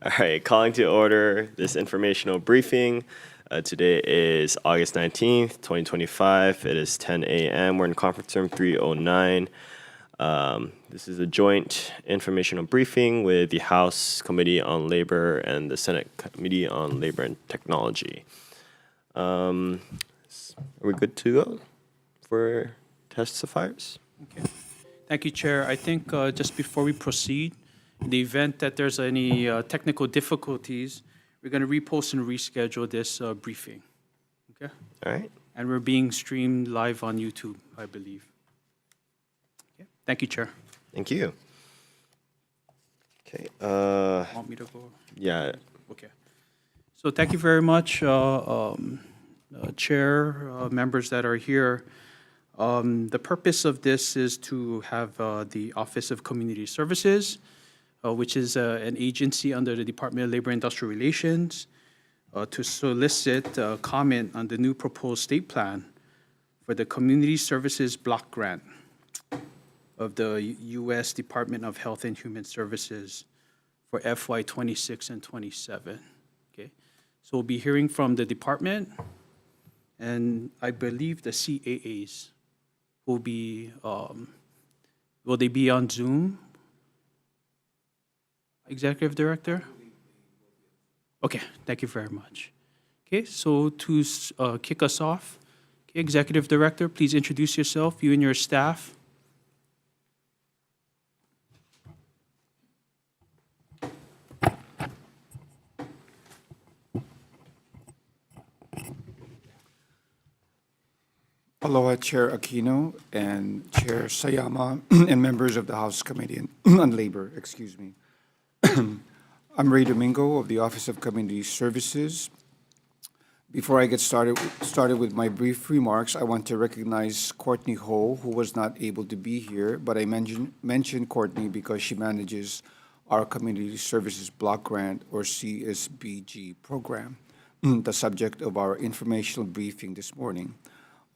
All right, calling to order this informational briefing. Today is August 19th, 2025. It is 10 a.m. We're in conference room 309. This is a joint informational briefing with the House Committee on Labor and the Senate Committee on Labor and Technology. Are we good to go for testifiers? Okay. Thank you, Chair. I think just before we proceed, in the event that there's any technical difficulties, we're going to repost and reschedule this briefing. Okay? All right. And we're being streamed live on YouTube, I believe. Okay. Thank you, Chair. Thank you. Okay. Want me to go? Yeah. Okay. So thank you very much, Chair, members that are here. The purpose of this is to have the Office of Community Services, which is an agency under the Department of Labor and Industrial Relations, to solicit comment on the new proposed state plan for the Community Services Block Grant of the U.S. Department of Health and Human Services for FY 26 and 27. Okay, so we'll be hearing from the department, and I believe the CAAs will be, will they be on Zoom? Executive Director? Okay, thank you very much. Okay, so to kick us off, okay, Executive Director, please introduce yourself, you and your staff. Aloha, Chair Aquino and Chair Sayama and members of the House Committee on Labor, excuse me. I'm Ray Domingo of the Office of Community Services. Before I get started with my brief remarks, I want to recognize Courtney Ho, who was not able to be here, but I mentioned Courtney because she manages our Community Services Block Grant, or CSBG program, the subject of our informational briefing this morning.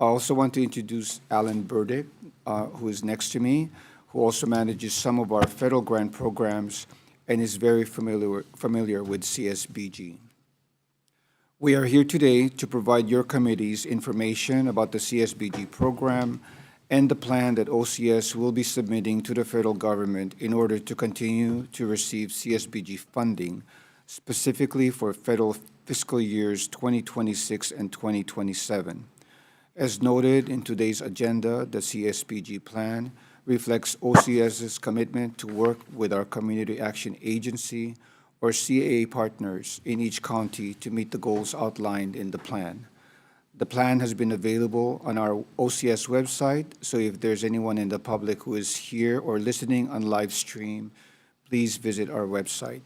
I also want to introduce Alan Burdick, who is next to me, who also manages some of our federal grant programs and is very familiar with CSBG. We are here today to provide your committees information about the CSBG program and the plan that OCS will be submitting to the federal government in order to continue to receive CSBG funding, specifically for federal fiscal years 2026 and 2027. As noted in today's agenda, the CSBG plan reflects OCS's commitment to work with our Community Action Agency, or CAA partners in each county to meet the goals outlined in the plan. The plan has been available on our OCS website, so if there's anyone in the public who is here or listening on live stream, please visit our website.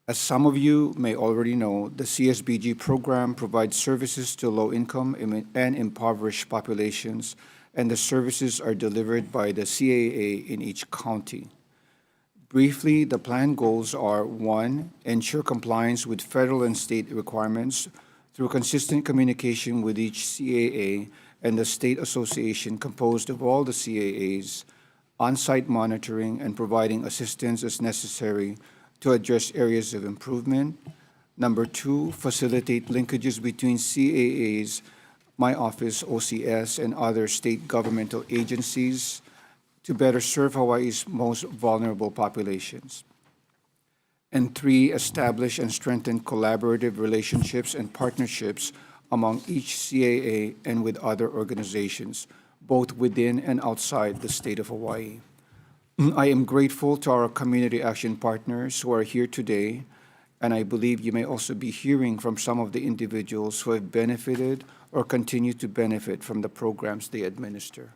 As some of you may already know, the CSBG program provides services to low-income and impoverished populations, and the services are delivered by the CAA in each county. Briefly, the plan goals are: 1, ensure compliance with federal and state requirements through consistent communication with each CAA and the state association composed of all the CAAs, on-site monitoring and providing assistance as necessary to address areas of improvement. Number 2, facilitate linkages between CAAs, my office, OCS, and other state governmental agencies to better serve Hawaii's most vulnerable populations. And 3, establish and strengthen collaborative relationships and partnerships among each CAA and with other organizations, both within and outside the state of Hawaii. I am grateful to our community action partners who are here today, and I believe you may also be hearing from some of the individuals who have benefited or continue to benefit from the programs they administer.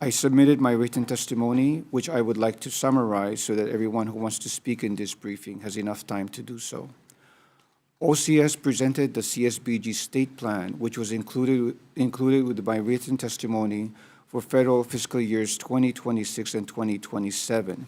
I submitted my written testimony, which I would like to summarize so that everyone who wants to speak in this briefing has enough time to do so. OCS presented the CSBG state plan, which was included with my written testimony for federal fiscal years 2026 and 2027.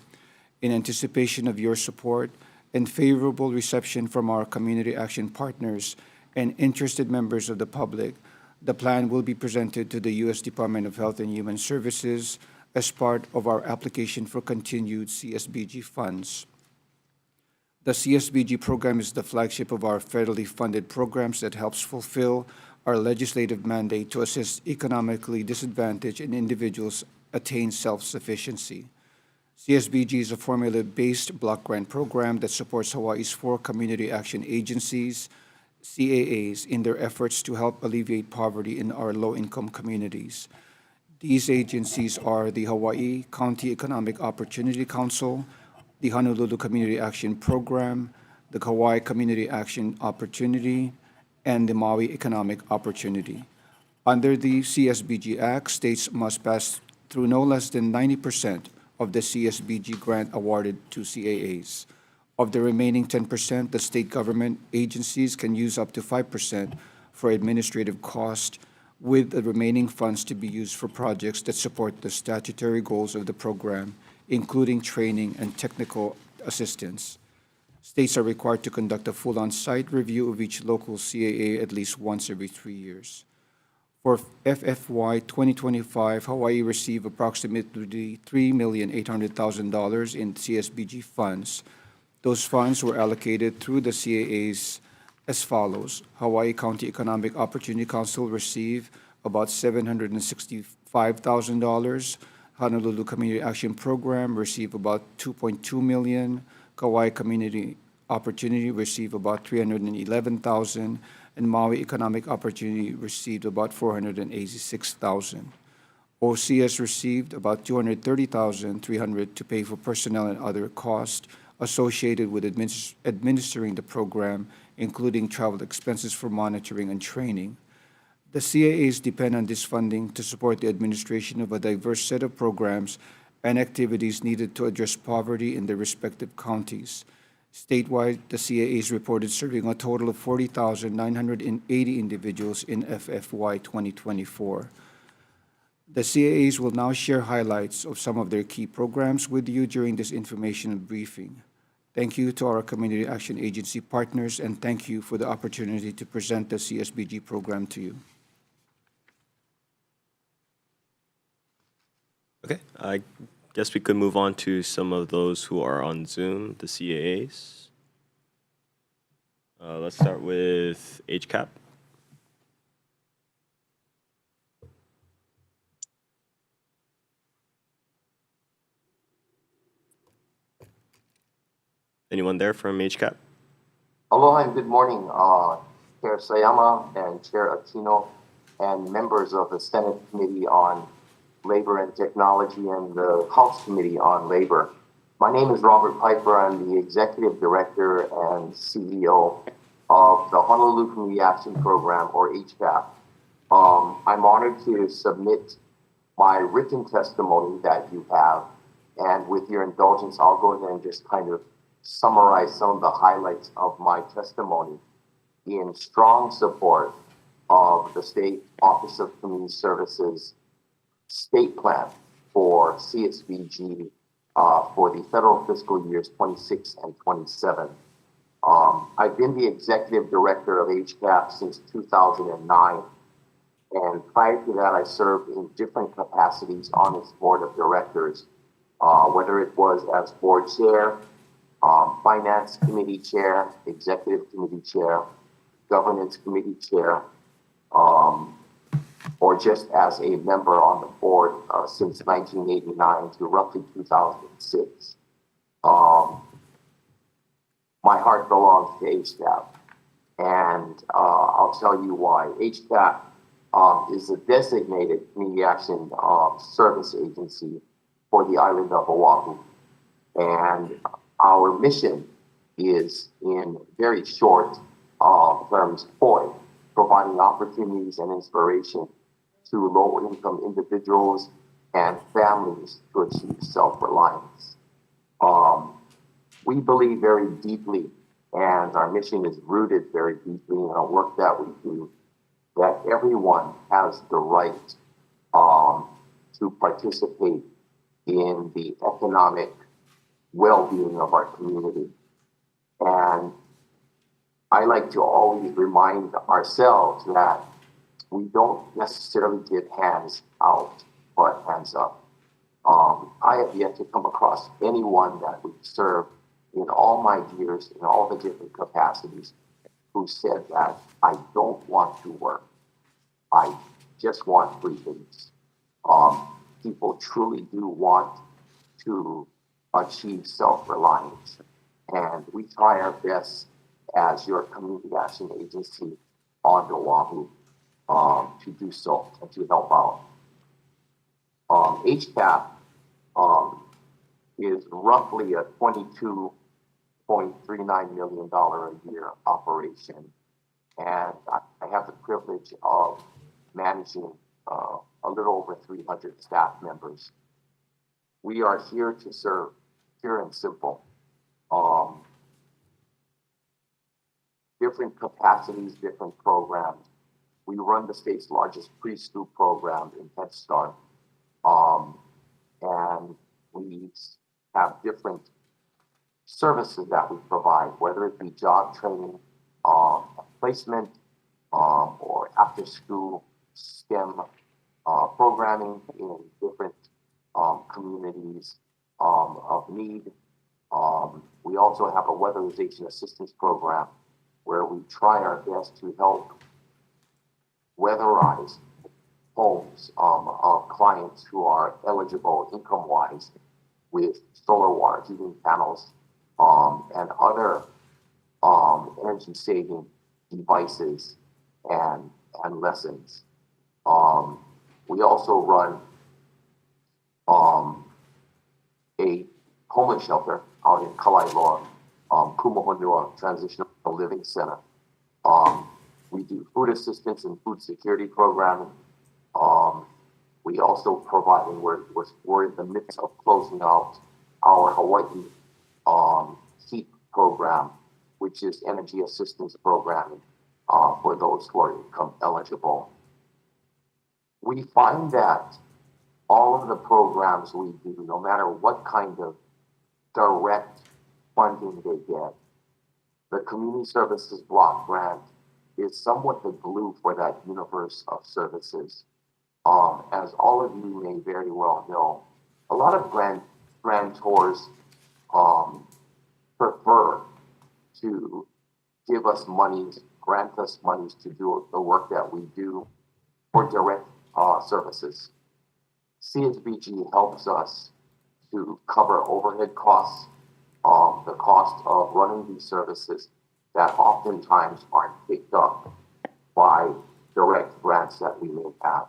In anticipation of your support and favorable reception from our community action partners and interested members of the public, the plan will be presented to the U.S. Department of Health and Human Services as part of our application for continued CSBG funds. The CSBG program is the flagship of our federally funded programs that helps fulfill our legislative mandate to assist economically disadvantaged and individuals attain self-sufficiency. CSBG is a formula-based block grant program that supports Hawaii's 4 community action agencies, CAAs, in their efforts to help alleviate poverty in our low-income communities. These agencies are the Hawaii County Economic Opportunity Council, the Honolulu Community Action Program, the Kauai Community Action Opportunity, and the Maui Economic Opportunity. Under the CSBG Act, states must pass through no less than 90% of the CSBG grant awarded to CAAs. Of the remaining 10%, the state government agencies can use up to 5% for administrative cost, with the remaining funds to be used for projects that support the statutory goals of the program, including training and technical assistance. States are required to conduct a full on-site review of each local CAA at least once every 3 years. For FFY 2025, Hawaii received approximately $3,800,000 in CSBG funds. Those funds were allocated through the CAAs as follows. Hawaii County Economic Opportunity Council received about $765,000. Honolulu Community Action Program received about $2.2 million. Kauai Community Opportunity received about $311,000, and Maui Economic Opportunity received about $486,000. OCS received about $230,300 to pay for personnel and other costs associated with administering the program, including travel expenses for monitoring and training. The CAAs depend on this funding to support the administration of a diverse set of programs and activities needed to address poverty in their respective counties. Statewide, the CAAs reported serving a total of 40,980 individuals in FFY 2024. The CAAs will now share highlights of some of their key programs with you during this informational briefing. Thank you to our Community Action Agency partners, and thank you for the opportunity to present the CSBG program to you. Okay, I guess we could move on to some of those who are on Zoom, the CAAs. Let's start with HCAP. Anyone there from HCAP? Aloha and good morning, Chair Sayama and Chair Aquino and members of the Senate Committee on Labor and Technology and the House Committee on Labor. My name is Robert Piper. I'm the Executive Director and CEO of the Honolulu Community Action Program, or HCAP. I'm honored to submit my written testimony that you have, and with your indulgence, I'll go ahead and just kind of summarize some of the highlights of my testimony in strong support of the State Office of Community Services state plan for CSBG for the federal fiscal years 26 and 27. I've been the executive director of HCAP since 2009, and prior to that, I served in different capacities on its board of directors, whether it was as board chair, finance committee chair, executive committee chair, governance committee chair, or just as a member on the board since 1989 to roughly 2006. My heart belongs to HCAP, and I'll tell you why. HCAP is a designated community action service agency for the island of Oahu, and our mission is, in very short terms, POI, providing opportunities and inspiration to low-income individuals and families to achieve self-reliance. We believe very deeply, and our mission is rooted very deeply in the work that we do, that everyone has the right to participate in the economic well-being of our community. And I like to always remind ourselves that we don't necessarily give hands out, but hands up. I have yet to come across anyone that would serve in all my years, in all the different capacities, who said that I don't want to work. I just want free things. People truly do want to achieve self-reliance. And we try our best as your community action agency on Oahu to do so and to help out. HCAP is roughly a $22.39 million a year operation. And I have the privilege of managing a little over 300 staff members. We are here to serve, pure and simple. Different capacities, different programs. We run the state's largest preschool program in Head Start. And we have different services that we provide, whether it be job training, placement, or after school STEM programming in different communities of need. We also have a weatherization assistance program where we try our best to help weatherize homes of clients who are eligible income-wise with solar water heating panels and other energy-saving devices and lessons. We also run a homeless shelter out in Kalailoa, Kumahonua Transitional Living Center. We do food assistance and food security programming. We also provide, and we're in the midst of closing out our Hawaii HEAP program, which is energy assistance programming for those who are income eligible. We find that all of the programs we do, no matter what kind of direct funding they get, the Community Services Block Grant is somewhat the glue for that universe of services. As all of you may very well know, a lot of grantors prefer to give us monies, grant us monies to do the work that we do for direct services. CSBG helps us to cover overhead costs, the cost of running these services that oftentimes aren't picked up by direct grants that we may have.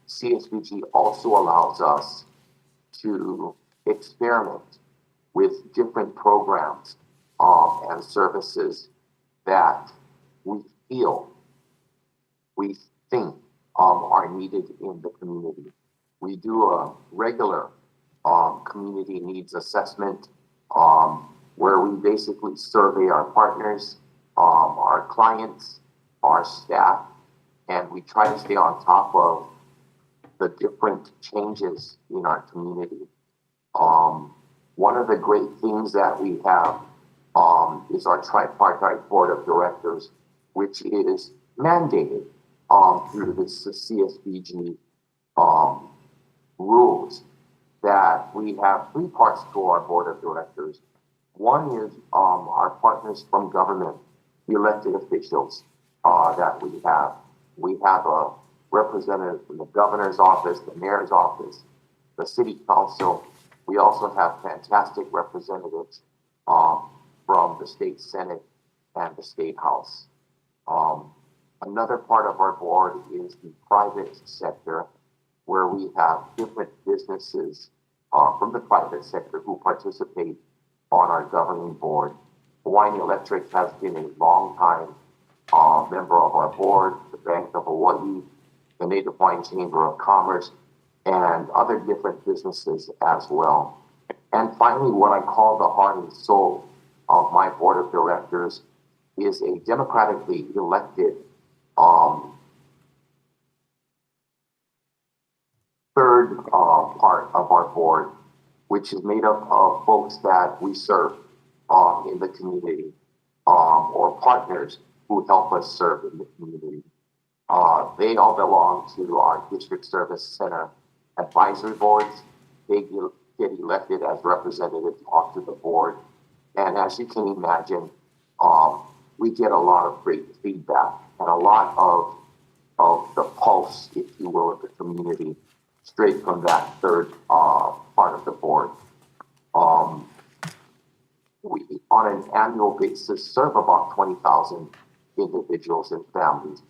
CSBG also allows us to experiment with different programs and services that we think are needed in the community. We do a regular community needs assessment where we basically survey our partners, our clients, our staff, and we try to stay on top of the different changes in our community. One of the great things that we have is our tripartite board of directors, which is mandated through the CSBG rules, that we have three parts to our board of directors. One is our partners from government, the elected officials that we have. We have a representative from the governor's office, the mayor's office, the city council. We also have fantastic representatives from the state senate and the state house. Another part of our board is the private sector, where we have different businesses from the private sector who participate on our governing board. Hawaiian Electric has been a long time member of our board, the Bank of Hawaii, the Native Hawaiian Chamber of Commerce, and other different businesses as well. And finally, what I call the heart and soul of my board of directors is a democratically elected third part of our board, which is made up of folks that we serve in the community or partners who help us serve in the community. They all belong to our district service center advisory boards. They get elected as representatives onto the board. And as you can imagine, we get a lot of great feedback and a lot of the pulse, if you will, of the community straight from that third part of the board. We, on an annual basis, serve about 20,000 individuals and families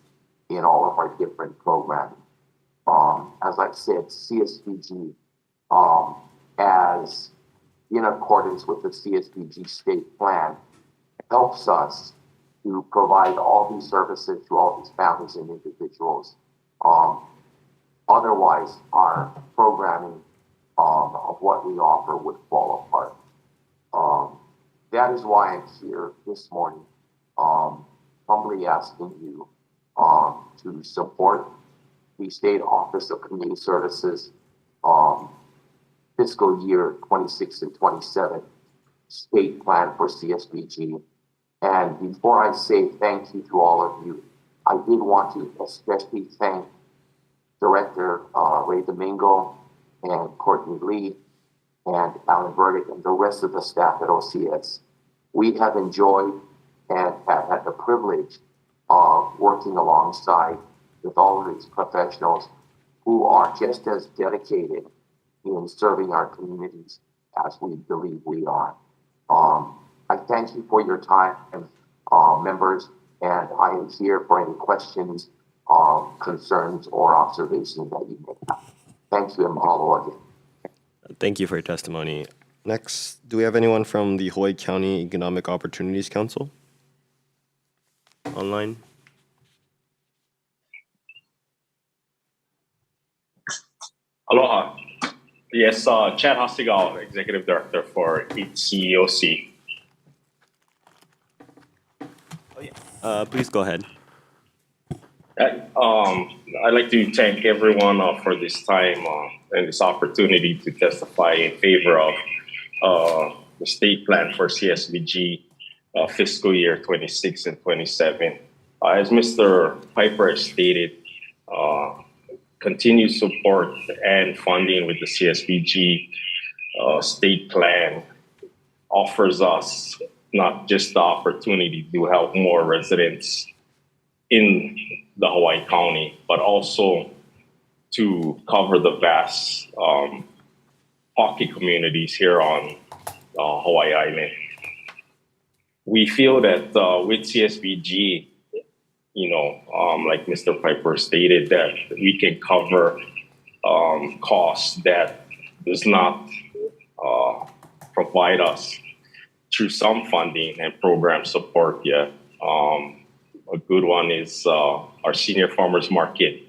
in all of our different programs. As I said, CSBG, as in accordance with the CSBG state plan, helps us to provide all these services to all these families and individuals. Otherwise, our programming of what we offer would fall apart. That is why I'm here this morning, humbly asking you to support the State Office of Community Services fiscal year 26 and 27 state plan for CSBG. And before I say thank you to all of you, I did want to especially thank Director Ray Domingo and Courtney Lee and Alan Burdick and the rest of the staff at OCS. We have enjoyed and have had the privilege of working alongside with all of these professionals who are just as dedicated in serving our communities as we believe we are. I thank you for your time, members, and I am here for any questions, concerns, or observations that you may have. Thank you, and mahalo again. Thank you for your testimony. Next, do we have anyone from the Hawaii County Economic Opportunities Council online? Aloha. Yes, Chad Hasegawa, Executive Director for HCEOC. Please go ahead. I'd like to thank everyone for this time and this opportunity to testify in favor of the state plan for CSBG fiscal year 26 and 27. As Mr. Piper has stated, continued support and funding with the CSBG state plan offers us not just the opportunity to help more residents in the Hawaii County, but also to cover the vast pocket communities here on Hawaii Island. We feel that with CSBG, like Mr. Piper stated, that we can cover costs that does not provide us through some funding and program support yet. A good one is our Senior Farmers Market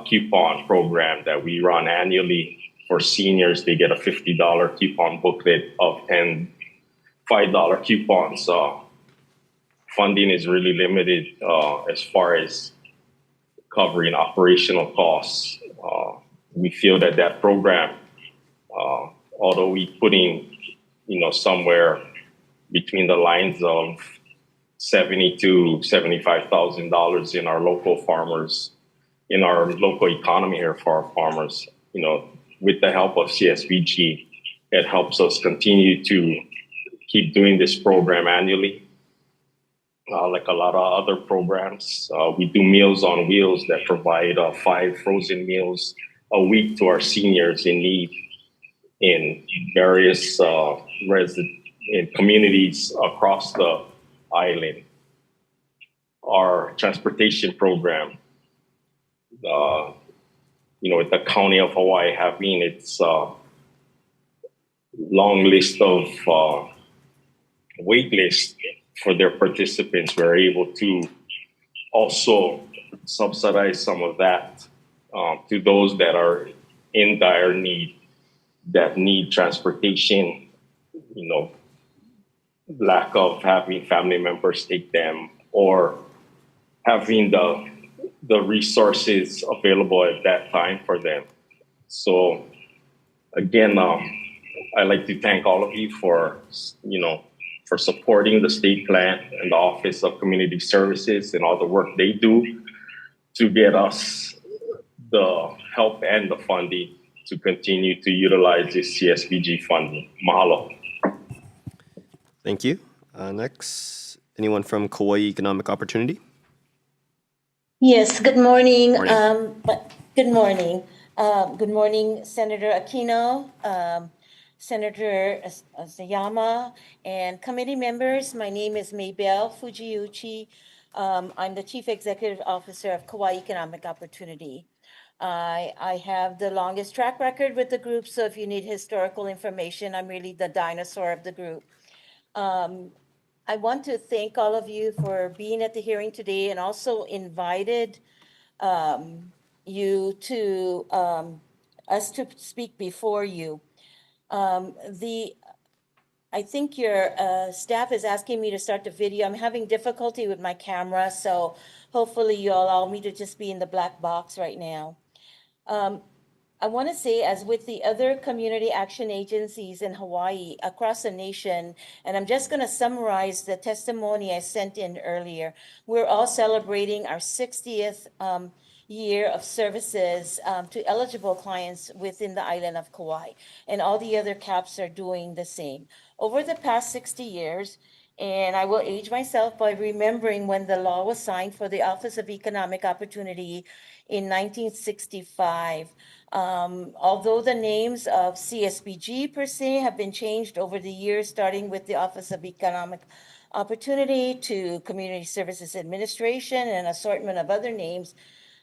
coupon program that we run annually for seniors. They get a $50 coupon booklet of 10 $5 coupons. Funding is really limited as far as covering operational costs. We feel that program, although we putting, somewhere between the lines of $70,000 to $75,000 in our local farmers, in our local economy here for our farmers, with the help of CSBG, it helps us continue to keep doing this program annually. Like a lot of other programs, we do Meals on Wheels that provide 5 frozen meals a week to our seniors in need in various in communities across the island. Our transportation program, with the County of Hawaii having its long list of wait list for their participants, we're able to also subsidize some of that to those that are in dire need, that need transportation, lack of having family members take them or having the resources available at that time for them. So again, I'd like to thank all of you for supporting the state plan and the Office of Community Services and all the work they do to get us the help and the funding to continue to utilize this CSBG funding. Mahalo. Thank you. Next, anyone from Kauai Economic Opportunity? Yes, good morning. Morning. Good morning. Good morning, Senator Aquino, Senator Sayama, and committee members. My name is Maybelle Fujiuchi. I'm the Chief Executive Officer of Kauai Economic Opportunity. I have the longest track record with the group, so if you need historical information, I'm really the dinosaur of the group. I want to thank all of you for being at the hearing today and also invited you to us to speak before you. I think your staff is asking me to start the video. I'm having difficulty with my camera, so hopefully you'll allow me to just be in the black box right now. I want to say, as with the other community action agencies in Hawaii across the nation, and I'm just going to summarize the testimony I sent in earlier. We're all celebrating our 60th year of services to eligible clients within the island of Kauai, and all the other CAPs are doing the same. Over the past 60 years, and I will age myself by remembering when the law was signed for the Office of Economic Opportunity in 1965. Although the names of CSBG per se have been changed over the years, starting with the Office of Economic Opportunity to Community Services Administration and an assortment of other names,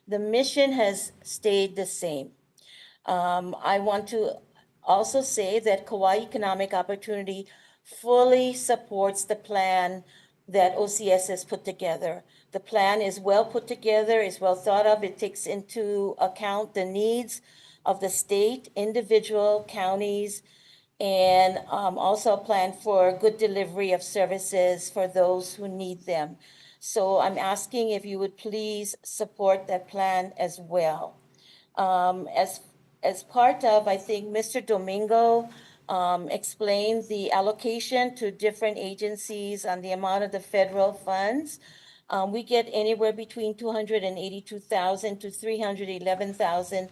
the mission has stayed the same. I want to also say that Kauai Economic Opportunity fully supports the plan that OCS has put together. The plan is well put together, is well thought of. It takes into account the needs of the state, individual counties, and also a plan for good delivery of services for those who need them. So I'm asking if you would please support that plan as well. As part of, I think Mr. Domingo explained the allocation to different agencies on the amount of the federal funds. We get anywhere between 282,000 to 311,000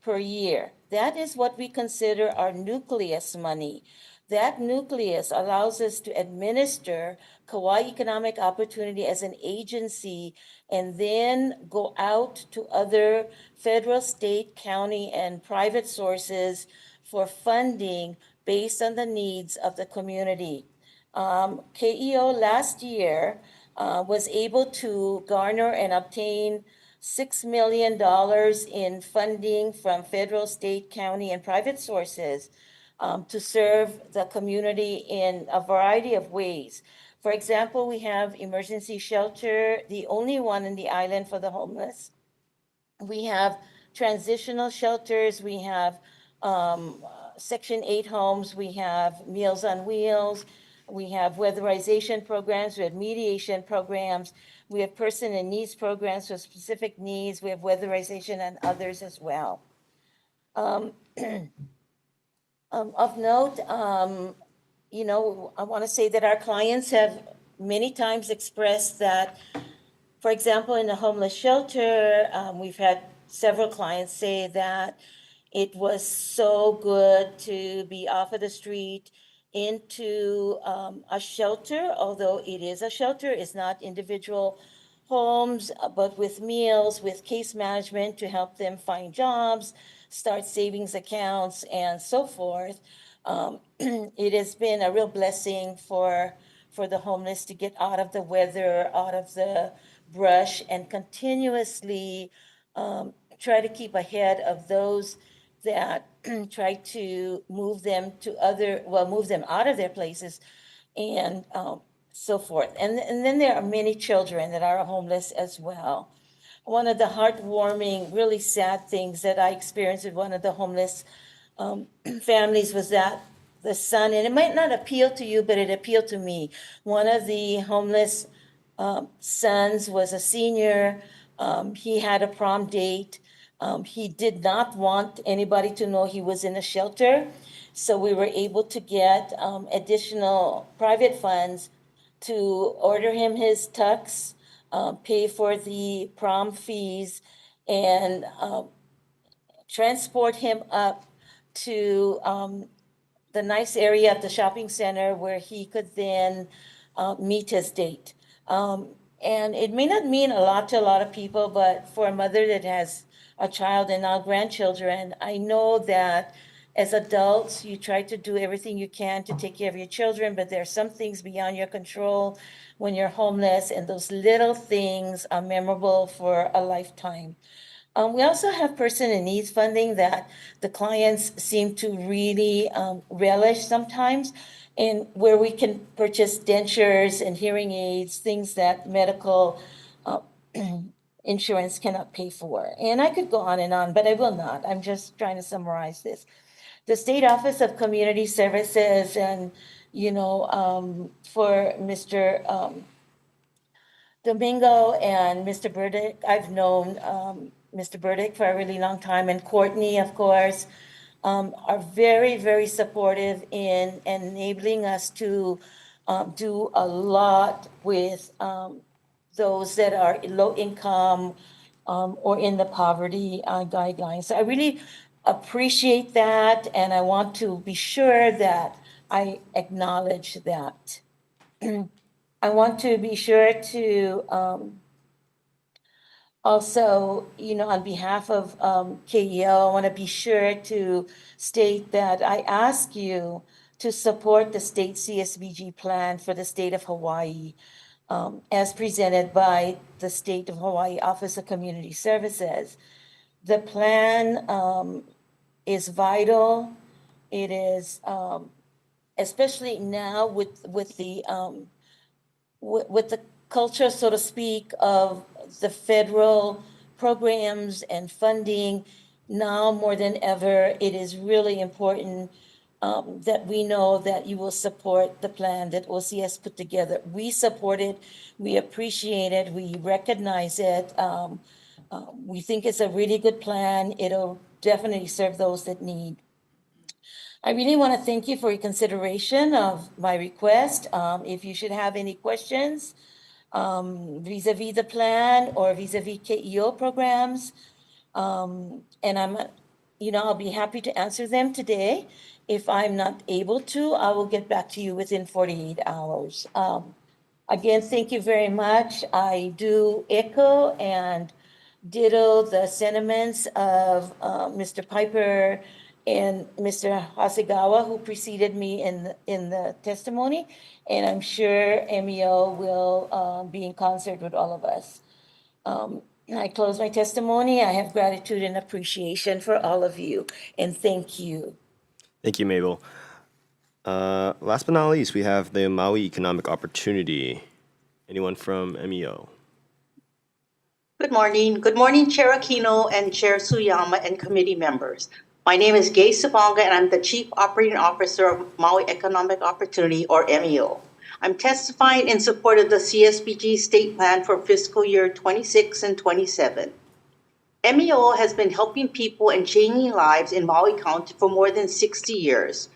per year. That is what we consider our nucleus money. That nucleus allows us to administer Kauai Economic Opportunity as an agency and then go out to other federal, state, county, and private sources for funding based on the needs of the community. KEO last year was able to garner and obtain $6 million in funding from federal, state, county, and private sources to serve the community in a variety of ways. For example, we have emergency shelter, the only one in the island for the homeless. We have transitional shelters, we have Section 8 homes, we have Meals on Wheels, we have weatherization programs, we have mediation programs, we have person in needs programs for specific needs, we have weatherization and others as well. Of note, I want to say that our clients have many times expressed that, for example, in the homeless shelter, we've had several clients say that it was so good to be off of the street into a shelter, although it is a shelter, it's not individual homes, but with meals, with case management to help them find jobs, start savings accounts, and so forth. It has been a real blessing for the homeless to get out of the weather, out of the brush, and continuously try to keep ahead of those that try to move them out of their places and so forth. And then there are many children that are homeless as well. One of the heartwarming, really sad things that I experienced with one of the homeless families was that the son, and it might not appeal to you, but it appealed to me. One of the homeless sons was a senior. He had a prom date. He did not want anybody to know he was in a shelter. So we were able to get additional private funds to order him his tux, pay for the prom fees, and transport him up to the nice area of the shopping center where he could then meet his date. And it may not mean a lot to a lot of people, but for a mother that has a child and now grandchildren, I know that as adults, you try to do everything you can to take care of your children, but there are some things beyond your control when you're homeless, and those little things are memorable for a lifetime. We also have person in needs funding that the clients seem to really relish sometimes, and where we can purchase dentures and hearing aids, things that medical uh, insurance cannot pay for. And I could go on, but I will not. I'm just trying to summarize this. The State Office of Community Services and, for Mr. Domingo and Mr. Burdick, I've known Mr. Burdick for a really long time, and Courtney, of course, are very, very supportive in enabling us to do a lot with those that are low income or in the poverty guidelines. So I really appreciate that, and I want to be sure that I acknowledge that. I want to be sure to also, on behalf of KEO, I want to be sure to state that I ask you to support the state CSBG plan for the state of Hawaii as presented by the State of Hawaii Office of Community Services. The plan is vital. It is, especially now with the with the culture, so to speak, of the federal programs and funding, now more than ever, it is really important that we know that you will support the plan that OCS put together. We support it, we appreciate it, we recognize it. We think it's a really good plan. It'll definitely serve those that need. I really want to thank you for your consideration of my request. If you should have any questions vis-a-vis the plan or vis-a-vis KEO programs, and I'll be happy to answer them today. If I'm not able to, I will get back to you within 48 hours. Again, thank you very much. I do echo and ditto the sentiments of Mr. Piper and Mr. Hasegawa, who preceded me in the testimony, and I'm sure MEO will be in concert with all of us. I close my testimony. I have gratitude and appreciation for all of you, and thank you. Thank you, Mabel. Last but not least, we have the Maui Economic Opportunity. Anyone from MEO? Good morning. Good morning, Chair Aquino and Chair Suyama and committee members. My name is Gay Subonga, and I'm the Chief Operating Officer of Maui Economic Opportunity, or MEO. I'm testifying in support of the CSBG State Plan for fiscal year 26 and 27. MEO has been helping people and changing lives in Maui County for more than 60 years.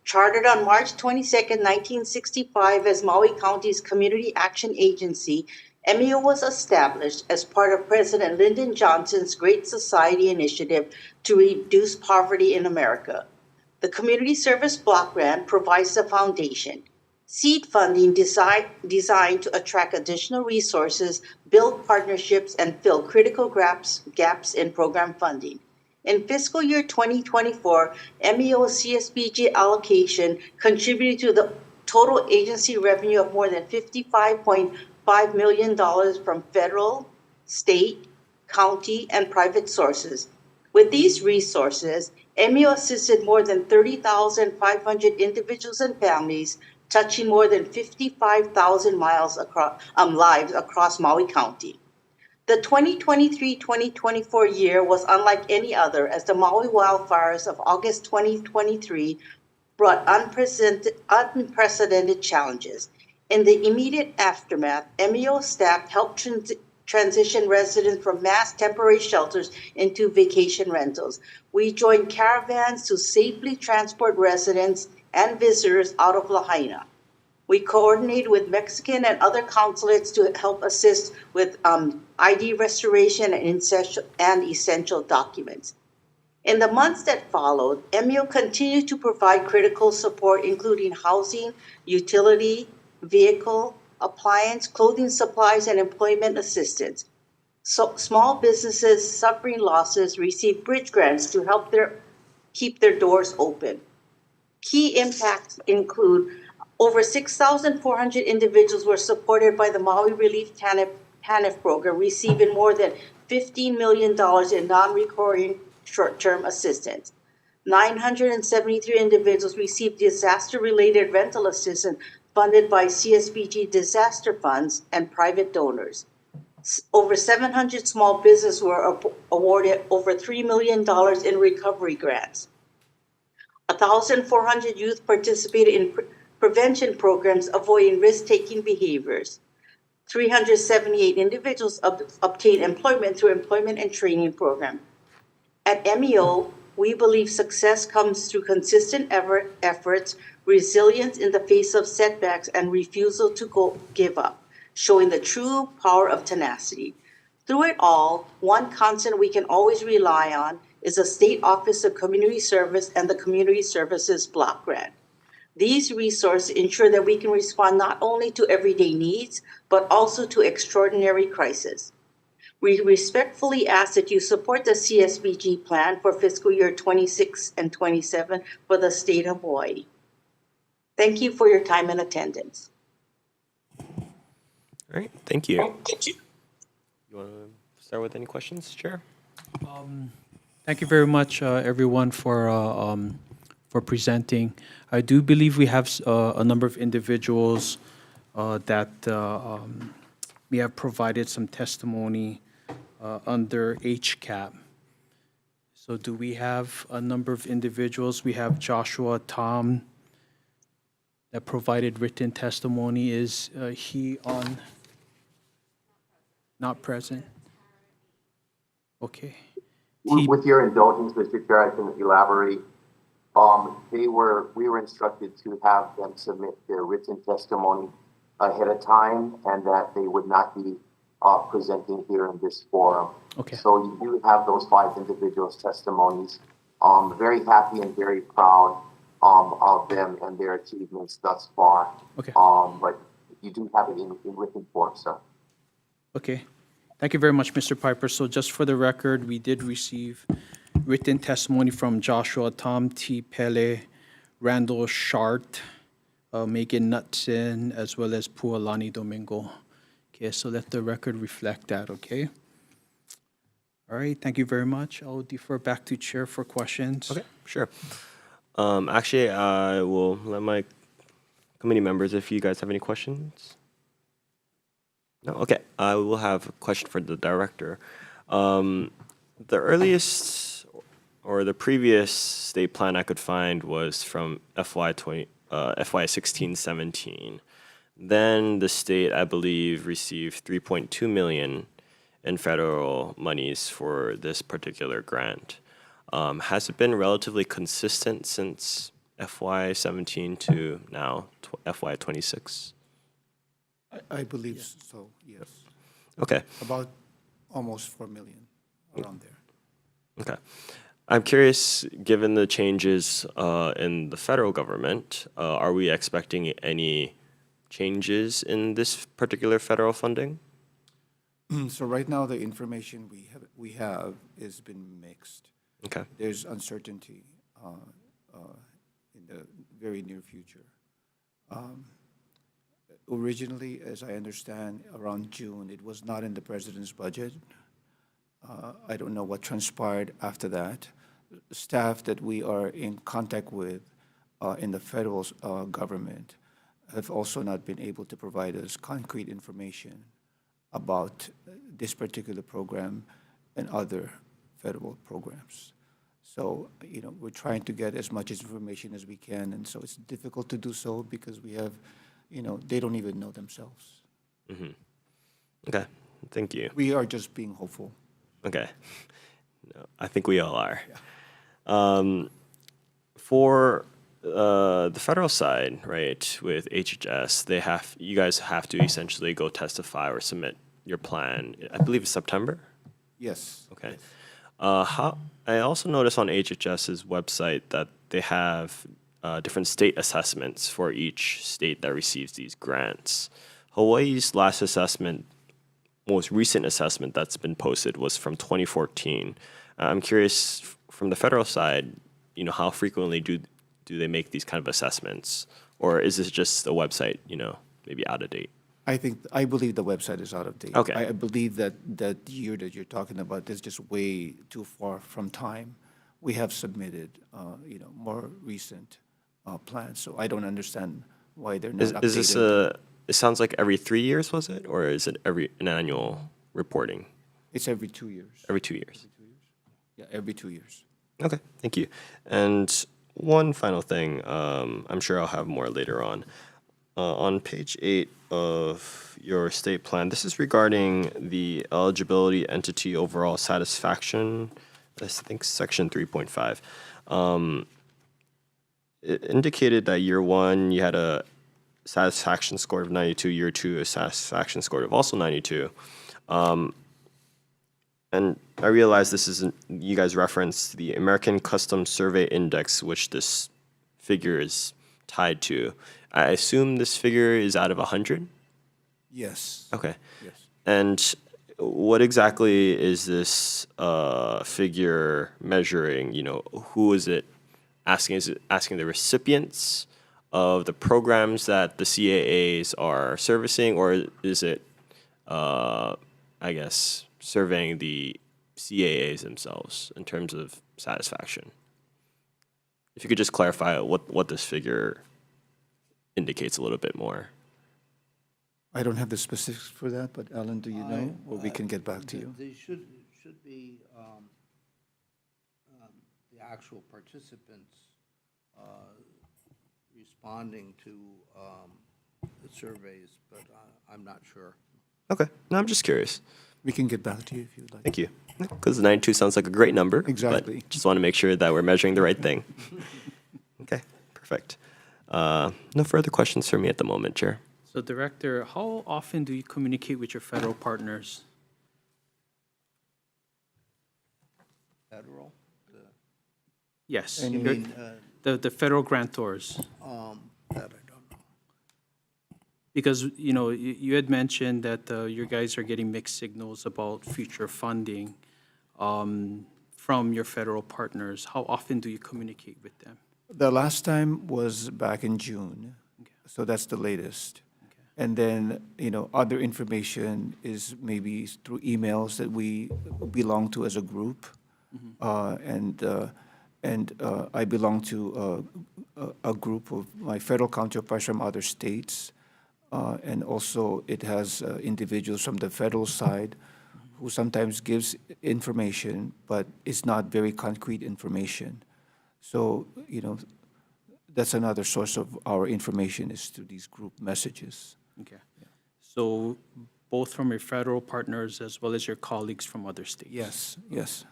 Chartered on March 22, 1965 as Maui County's Community Action Agency, MEO was established as part of President Lyndon Johnson's Great Society initiative to reduce poverty in America. The Community Service Block Grant provides the foundation. Seed funding designed to attract additional resources, build partnerships, and fill critical gaps in program funding. In fiscal year 2024, MEO CSBG allocation contributed to the total agency revenue of more than $55.5 million from federal, state, county, and private sources. With these resources, MEO assisted more than 30,500 individuals and families, touching more than 55,000 lives across Maui County. The 2023-2024 year was unlike any other, as the Maui wildfires of August 2023 brought unprecedented challenges. In the immediate aftermath, MEO staff helped transition residents from mass temporary shelters into vacation rentals. We joined caravans to safely transport residents and visitors out of Lahaina. We coordinated with Mexican and other consulates to help assist with ID restoration and essential documents. In the months that followed, MEO continued to provide critical support, including housing, utility, vehicle, appliance, clothing supplies, and employment assistance. So small businesses suffering losses received bridge grants to help keep their doors open. Key impacts include over 6,400 individuals were supported by the Maui Relief TANF program, receiving more than $15 million in non-recurring short-term assistance. 973 individuals received disaster-related rental assistance funded by CSBG disaster funds and private donors. Over 700 small businesses were awarded over $3 million in recovery grants. 1,400 youth participated in prevention programs avoiding risk-taking behaviors. 378 individuals obtained employment through employment and training program. At MEO, we believe success comes through consistent efforts, resilience in the face of setbacks, and refusal to give up, showing the true power of tenacity. Through it all, one constant we can always rely on is the State Office of Community Service and the Community Services Block Grant. These resources ensure that we can respond not only to everyday needs, but also to extraordinary crises. We respectfully ask that you support the CSBG plan for fiscal year 26 and 27 for the state of Hawaii. Thank you for your time and attendance. All right, thank you. You want to start with any questions, Chair? Thank you very much, everyone, for presenting. I do believe we have a number of individuals that may have provided some testimony under HCAP. So do we have a number of individuals? We have Joshua Tom that provided written testimony. Is he on? Not present? Okay. With your indulgence, Mr. Chair, I can elaborate. We were instructed to have them submit their written testimony ahead of time, and that they would not be presenting here in this forum. Okay. So you do have those 5 individuals' testimonies. Very happy and very proud of them and their achievements thus far. Okay. But you do have it in written form, sir. Okay. Thank you very much, Mr. Piper. So just for the record, we did receive written testimony from Joshua Tom, T. Pele, Randall Shart, Megan Knutson, as well as Pualani Domingo. Okay, so let the record reflect that, okay? All right, thank you very much. I'll defer back to Chair for questions. Okay, sure. Actually, I will let my committee members, if you guys have any questions. No, okay. I will have a question for the director. The earliest or the previous state plan I could find was from FY 16-17. Then the state, I believe, received 3.2 million in federal monies for this particular grant. Has it been relatively consistent since FY 17 to now FY 26? I believe so, yes. Okay. About almost 4 million, around there. Okay. I'm curious, given the changes in the federal government, are we expecting any changes in this particular federal funding? So right now, the information we have has been mixed. Okay. There's uncertainty in the very near future. Originally, as I understand, around June, it was not in the president's budget. I don't know what transpired after that. Staff that we are in contact with in the federal government have also not been able to provide us concrete information about this particular program and other federal programs. So, we're trying to get as much information as we can, and so it's difficult to do so because we have, they don't even know themselves. Mm-hmm. Okay, thank you. We are just being hopeful. Okay. No, I think we all are. Yeah. For the federal side, right, with HHS, you guys have to essentially go testify or submit your plan. I believe it's September. Yes. Okay. Yes. How I also noticed on HHS's website that they have different state assessments for each state that receives these grants. Hawaii's last assessment, most recent assessment that's been posted was from 2014. I'm curious from the federal side, how frequently do they make these kind of assessments, or is this just a website, maybe out of date? I believe the website is out of date. Okay. I believe that year that you're talking about is just way too far from time. We have submitted, more recent plans, so I don't understand why they're not updated. Is this it sounds like every 3 years, was it? Or is it an annual reporting? It's every 2 years. Every 2 years. Yeah, every 2 years. Okay, thank you. And one final thing, I'm sure I'll have more later on. On page 8 of your state plan, this is regarding the eligibility entity overall satisfaction, I think section 3.5. It indicated that year 1, you had a satisfaction score of 92, year 2, a satisfaction score of also 92. And I realize this isn't, you guys referenced the American Custom Survey Index, which this figure is tied to. I assume this figure is out of 100? Yes. Okay. Yes. And what exactly is this figure measuring? Who is it asking? Is it asking the recipients of the programs that the CAAs are servicing, or is it, I guess, surveying the CAAs themselves in terms of satisfaction? If you could just clarify what this figure indicates a little bit more. I don't have the specifics for that, but Alan, do you know? Or we can get back to you. They should be the actual participants responding to the surveys, but I'm not sure. Okay. No, I'm just curious. We can get back to you if you'd like. Thank you. Because 92 sounds like a great number. Exactly. But just want to make sure that we're measuring the right thing. Okay, perfect. No further questions for me at the moment, Chair. So Director, how often do you communicate with your federal partners? Federal? Yes, Any- your- the federal grantors. That I don't know. Because, you had mentioned that you guys are getting mixed signals about future funding from your federal partners. How often do you communicate with them? The last time was back in June, so that's the latest. And then, other information is maybe through emails that we belong to as a group. And I belong to a group of my federal counterparts from other states. And also it has individuals from the federal side who sometimes gives information, but it's not very concrete information. So, that's another source of our information is through these group messages. Okay. So both from your federal partners as well as your colleagues from other states? Yes, yes.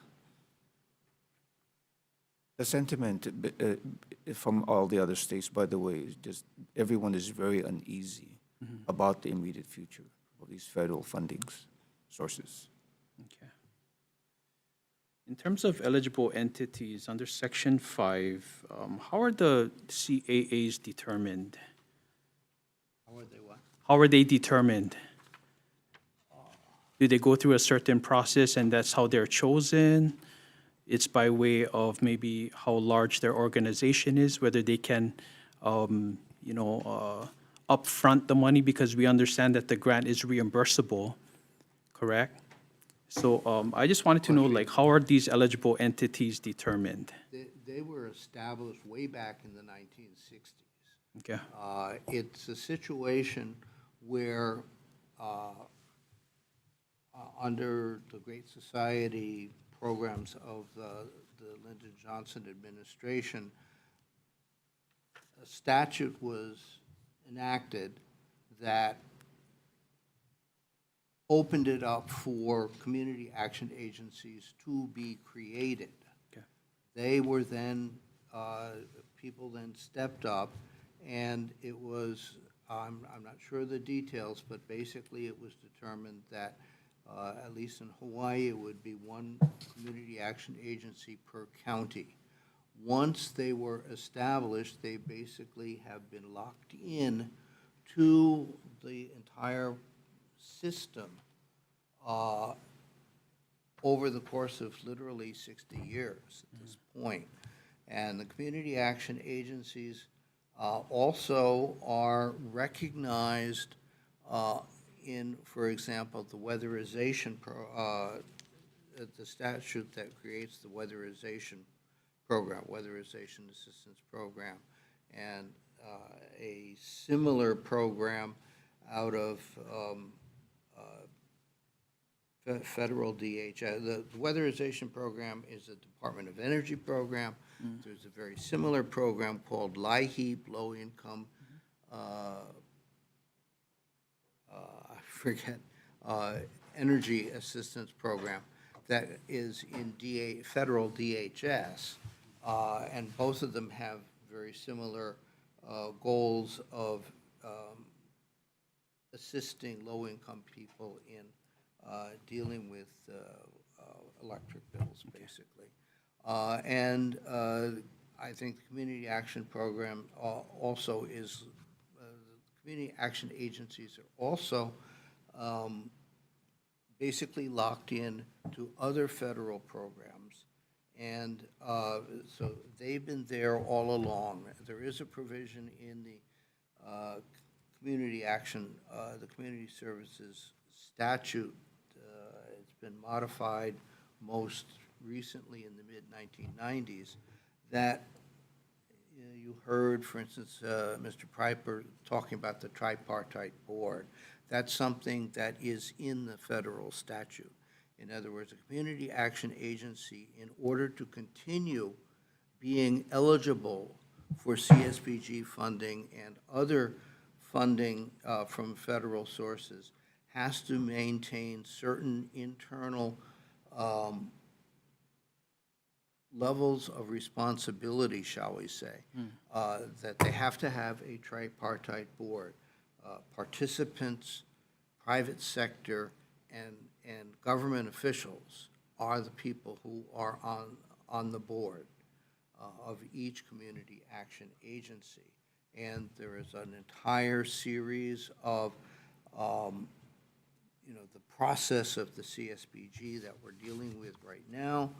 The sentiment from all the other states, by the way, is just everyone is very uneasy about the immediate future of these federal fundings sources. Okay. In terms of eligible entities, under Section 5, how are the CAAs determined? How are they what? How are they determined? Do they go through a certain process and that's how they're chosen? It's by way of maybe how large their organization is, whether they can, upfront the money, because we understand that the grant is reimbursable, correct? So I just wanted to know, how are these eligible entities determined? They were established way back in the 1960s. Okay. It's a situation where, under the Great Society programs of the Lyndon Johnson administration, a statute was enacted that opened it up for community action agencies to be created. Okay. They were then, people then stepped up, and it was, I'm not sure of the details, but basically it was determined that At least in Hawaii, it would be one community action agency per county. Once they were established, they basically have been locked in to the entire system over the course of literally 60 years at this point. And the community action agencies also are recognized in, for example, the weatherization, the statute that creates the weatherization program, weatherization assistance program, and a similar program out of federal DHS. The weatherization program is a Department of Energy program. There's a very similar program called LIHEAP, Low Income, Energy Assistance Program, that is in federal DHS. And both of them have very similar goals of assisting low-income people in dealing with electric bills, basically. And I think the Community Action Program also is, the Community Action Agencies are also basically locked in to other federal programs. And so they've been there all along. There is a provision in the Community Action, the Community Services Statute. It's been modified most recently in the mid-1990s, that you heard, for instance, Mr. Piper talking about the tripartite board. That's something that is in the federal statute. In other words, a community action agency, in order to continue being eligible for CSBG funding and other funding from federal sources, has to maintain certain internal levels of responsibility, shall we say, that they have to have a tripartite board. Participants, private sector, and government officials are the people who are on the board of each community action agency. And there is an entire series of the process of the CSBG that we're dealing with right now.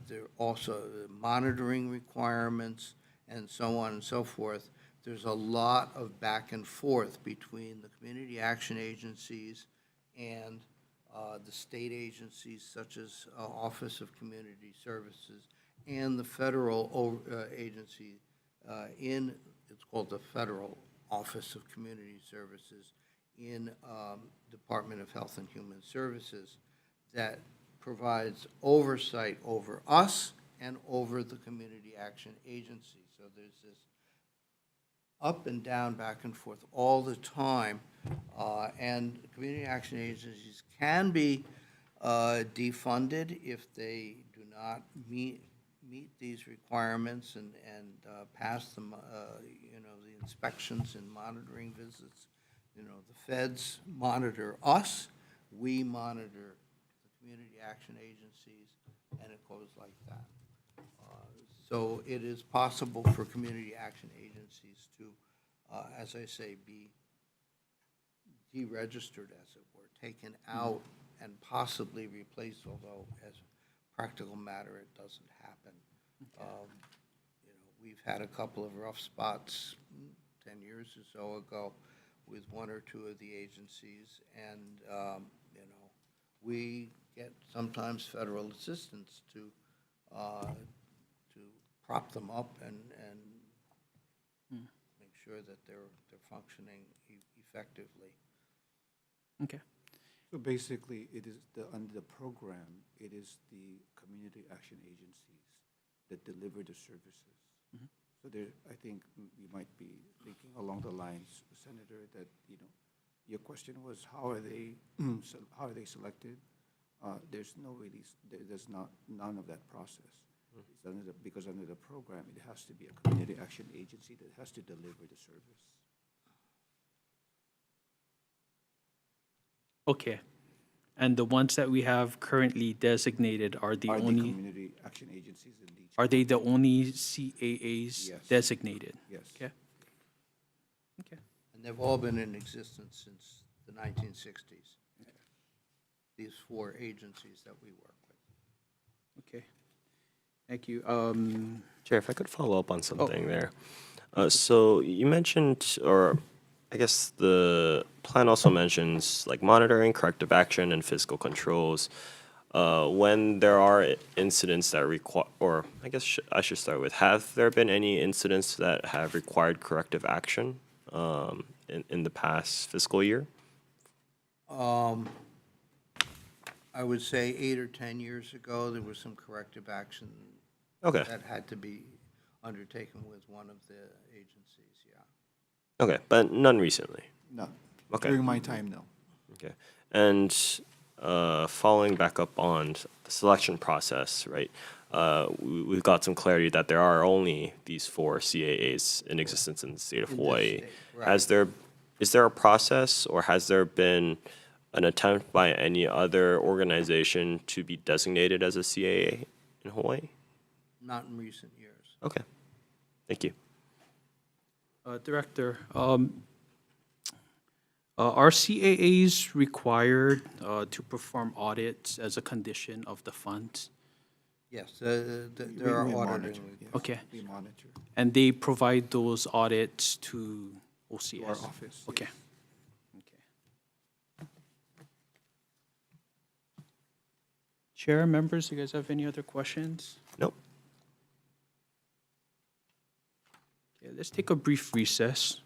There are also monitoring requirements and so on and so forth. There's a lot of back and forth between the community action agencies and the state agencies such as Office of Community Services and the federal agency it's called the Federal Office of Community Services in Department of Health and Human Services that provides oversight over us and over the community action agency. So there's this up and down, back and forth all the time. And community action agencies can be defunded if they do not meet these requirements and pass them, the inspections and monitoring visits. The feds monitor us, we monitor the community action agencies, and it goes like that. So it is possible for community action agencies to, as I say, be deregistered, as it were, taken out and possibly replaced, although as a practical matter, it doesn't happen. We've had a couple of rough spots 10 years or so ago with one or two of the agencies, and we get sometimes federal assistance to prop them up and make sure that they're functioning effectively. Okay. So basically, it is under the program, it is the community action agencies that deliver the services. So there, I think you might be thinking along the lines, Senator, that your question was how are they selected? There's none of that process. It's because under the program, it has to be a community action agency that has to deliver the service. Okay. And the ones that we have currently designated are the Are the only, community action agencies indeed? are they the only CAAs Yes. designated? Yes. Okay. Okay. And they've all been in existence since the 1960s. These four agencies that we work with. Okay. Thank you. Chair, if I could follow up on something there. So you mentioned, or I guess the plan also mentions like monitoring, corrective action, and fiscal controls. When there are incidents that require, or I guess I should start with, have there been any incidents that have required corrective action in the past fiscal year? I would say 8 or 10 years ago, there was some corrective action Okay, that had to be undertaken with one of the agencies, yeah. okay, but none recently. No. Okay. During my time, no. Okay. And following back up on the selection process, right? We've got some clarity that there are only these four CAAs in existence in the state of In this Hawaii. state, Is there a process, or has there been an attempt by any other organization to be designated as a CAA in Hawaii? Not in recent years. Okay. Thank you. Director, are CAAs required to perform audits as a condition of the funds? Yes, there are We monitor, auditing. yes. Okay. We monitor And they provide those audits to to our OCS? office. Okay. yes. Okay. Chair, members, you guys have any other questions? Nope. Okay, let's take a brief recess.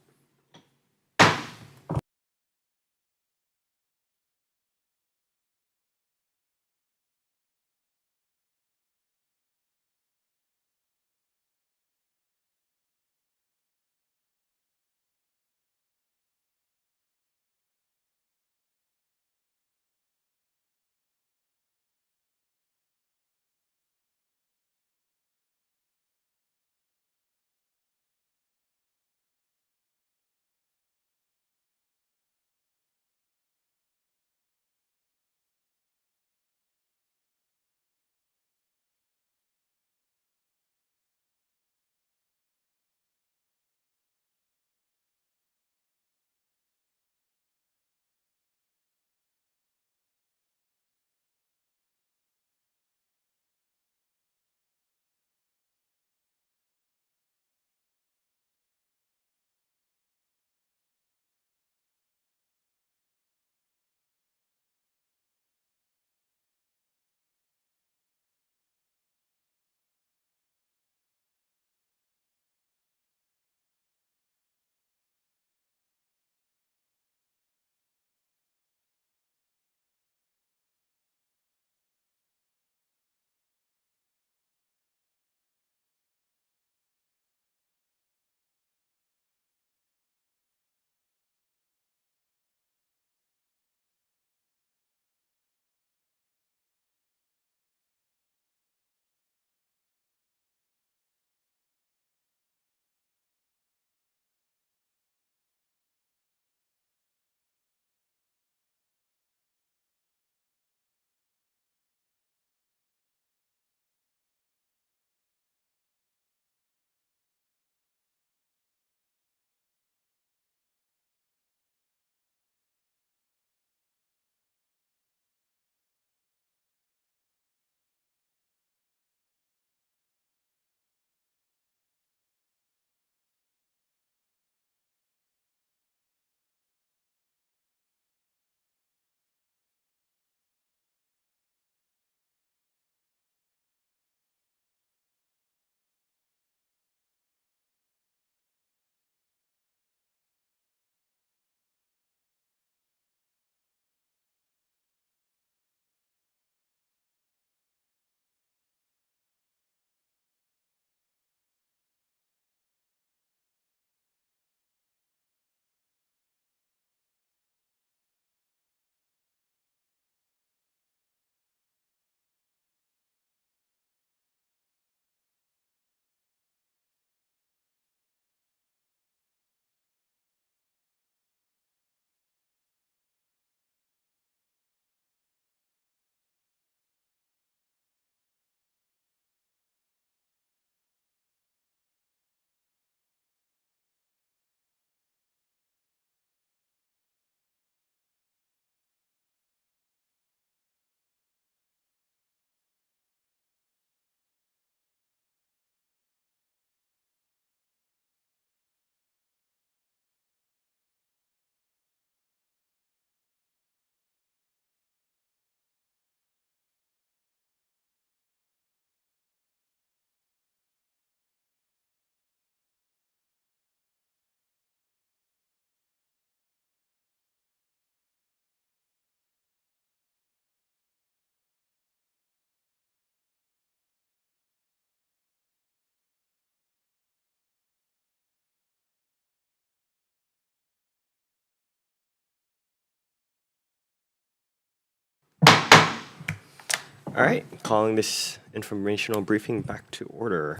All right, calling this informational briefing back to order.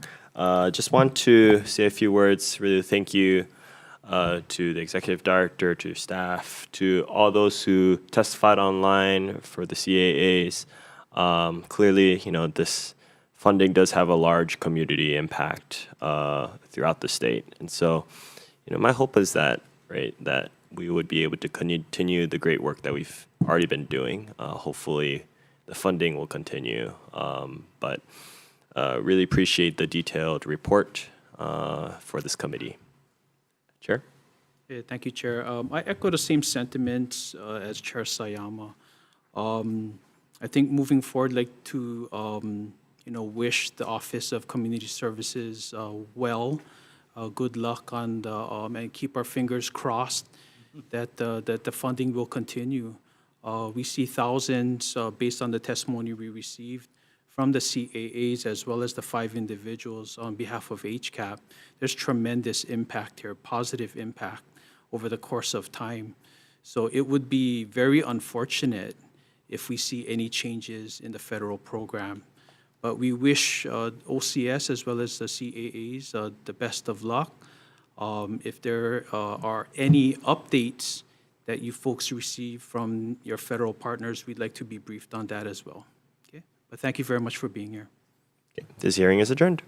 Just want to say a few words. Really thank you to the executive director, to staff, to all those who testified online for the CAAs. Clearly, this funding does have a large community impact throughout the state, and so, my hope is that that we would be able to continue the great work that we've already been doing. Hopefully, the funding will continue, but really appreciate the detailed report for this committee. Chair? Yeah, thank you, Chair. I echo the same sentiments as Chair Sayama. I think moving forward, like to wish the Office of Community Services well. Good luck on the and keep our fingers crossed that the funding will continue. We see thousands based on the testimony we received from the CAAs as well as the 5 individuals on behalf of HCAP. There's tremendous impact here, positive impact over the course of time. So it would be very unfortunate if we see any changes in the federal program. But we wish OCS as well as the CAAs the best of luck. If there are any updates that you folks receive from your federal partners, we'd like to be briefed on that as well. Okay? But thank you very much for being here. Okay. This hearing is adjourned.